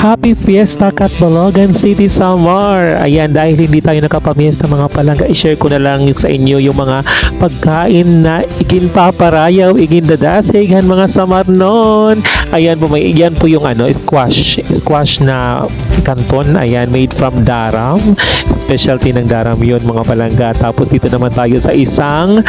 Happy Fiesta Catbalogan City Samar! Ayan, dahil hindi tayo nakapamiesta mga palangga, i-share ko na lang sa inyo yung mga pagkain na iginpaparayaw, igindadasigan mga Samar noon. Ayan po, yan po yung squash na canton. Ayan, made from daram. Specialty ng daram yun mga palangga. Tapos dito naman tayo sa isang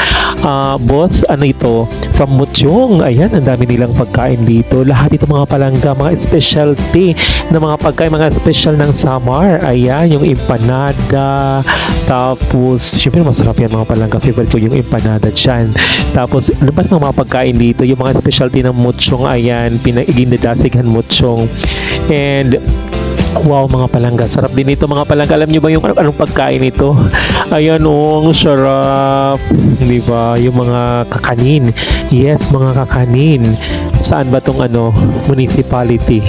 from Mutyong. Ayan, ang dami nilang pagkain dito. Lahat ito mga palangga, mga specialty na mga pagkain, mga special ng Samar. Ayan, yung empanada. Tapos, syempre masarap yan mga palangga. Favorite ko yung empanada dyan. Tapos, ano ba mga pagkain dito? Yung mga specialty ng Mutyong. Ayan, pinag-igindadasigan Mutyong. And wow mga palangga, sarap din ito mga palangga. Alam nyo ba yung anong pagkain ito? Ayan ang sarap, di ba? Yung mga kakanin. Yes, mga kakanin. Saan ba tong municipality?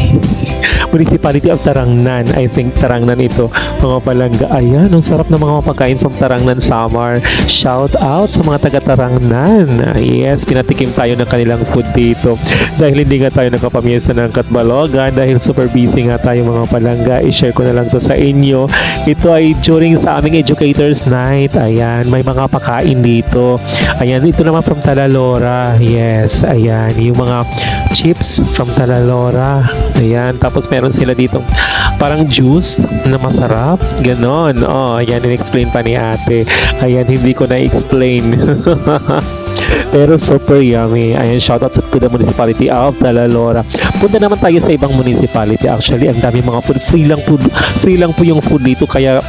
Municipality of Tarangnan. I think Tarangnan ito mga palangga. Ayan, ang sarap ng mga pagkain from Tarangnan, Samar. Shout out sa mga taga Tarangnan. Yes, pinatikim tayo ng kanilang food dito. Dahil hindi nga tayo nakapamiesta ng Catbalogan, dahil super busy nga tayo mga palangga, i-share ko na lang to sa inyo. Ito ay during sa aming Educators Night. Ayan, may mga pagkain dito. Ayan, ito naman from Talalora. Yes, ayan, yung mga chips from Talalora. Ayan, tapos meron sila dito parang juice na masarap. Ganon. Oh, ayan, in-explain pa ni ate. Ayan, hindi ko na-explain. Pero super yummy. Ayan, shoutout to the municipality of Talalora. Punta naman tayo sa ibang municipality. Actually, ang dami mga food. Free lang po yung food dito. Kaya,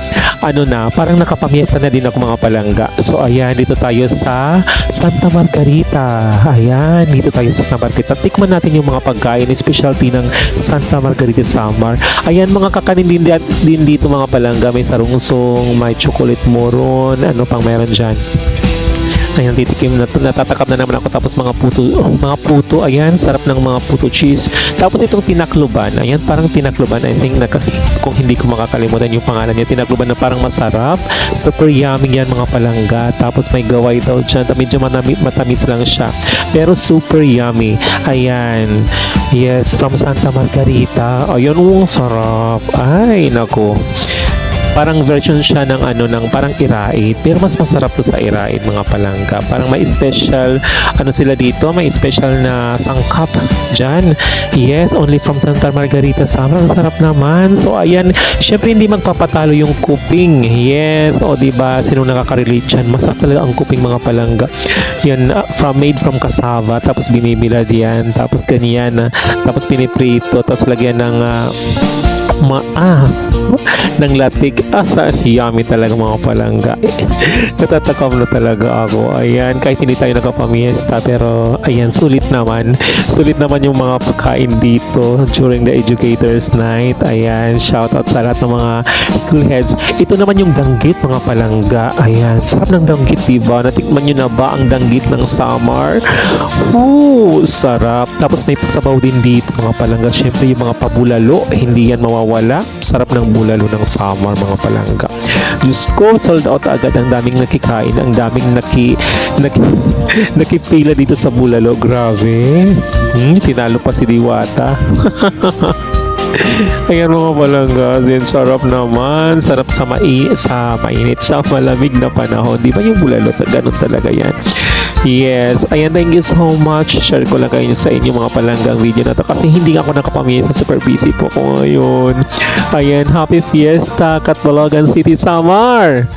parang nakapamiesta na din ako mga palangga. So, ayan, dito tayo sa Santa Margarita. Ayan, dito tayo sa Santa Margarita. Tikman natin yung mga pagkain, specialty ng Santa Margarita Samar. Ayan, mga kakanin din dito mga palangga. May sarungsong, may chocolate moron, ano pang meron dyan. Ayan, titikim na to. Natatakam na naman ako. Tapos mga puto. Ayan, sarap ng mga puto cheese. Tapos itong tinakluban. Ayan, parang tinakluban. I think, kung hindi ko makakalimutan yung pangalan niya. Tinakluban na parang masarap. Super yummy yan mga palangga. Tapos may gaway daw dyan. Medyo matamis lang siya. Pero super yummy. Ayan. Yes, from Santa Margarita. Ayan, sarap. Ay, nako. Parang version siya ng parang iraid. Pero mas masarap to sa iraid mga palangga. Parang may special, sila dito, may special na sangkap dyan. Yes, only from Santa Margarita Samar. Ang sarap naman. So, ayan, syempre hindi magpapatalo yung kuping. Yes, o diba, sino nakaka-relate dyan? Masarap talaga ang kuping mga palangga. Yan, made from cassava. Tapos binibilad yan. Tapos ganyan. Tapos piniprito. Tapos lagyan ng ng latig. Yummy talaga mga palangga. Natatakam na talaga ako. Ayan, kahit hindi tayo nakapamiesta, pero ayan, sulit naman yung mga pagkain dito during the Educators Night. Ayan, shout out sa lahat ng mga school heads. Ito naman yung danggit mga palangga. Ayan, sarap ng danggit, diba? Natikman nyo na ba ang danggit ng Samar? Sarap. Tapos may pasabaw din dito mga palangga. Syempre yung mga pabulalo, hindi yan mawawala. Sarap ng bulalo ng Samar mga palangga. Diyos ko, sold out agad. Ang daming nakikain. Ang daming nakipila dito sa bulalo. Grabe. Tinalo pa si Diwata. Ayan mga palangga. Sarap naman. Sarap sa mainit. Sa malamig na panahon. Di ba yung bulalo? Ganun talaga yan. Yes. Ayan, thank you so much. Share ko lang kayo sa inyo mga palangga ang video na to. Kasi hindi ako nakapamiyesa. Super busy po ko ngayon. Ayan, Happy Fiesta Catbalogan City Samar!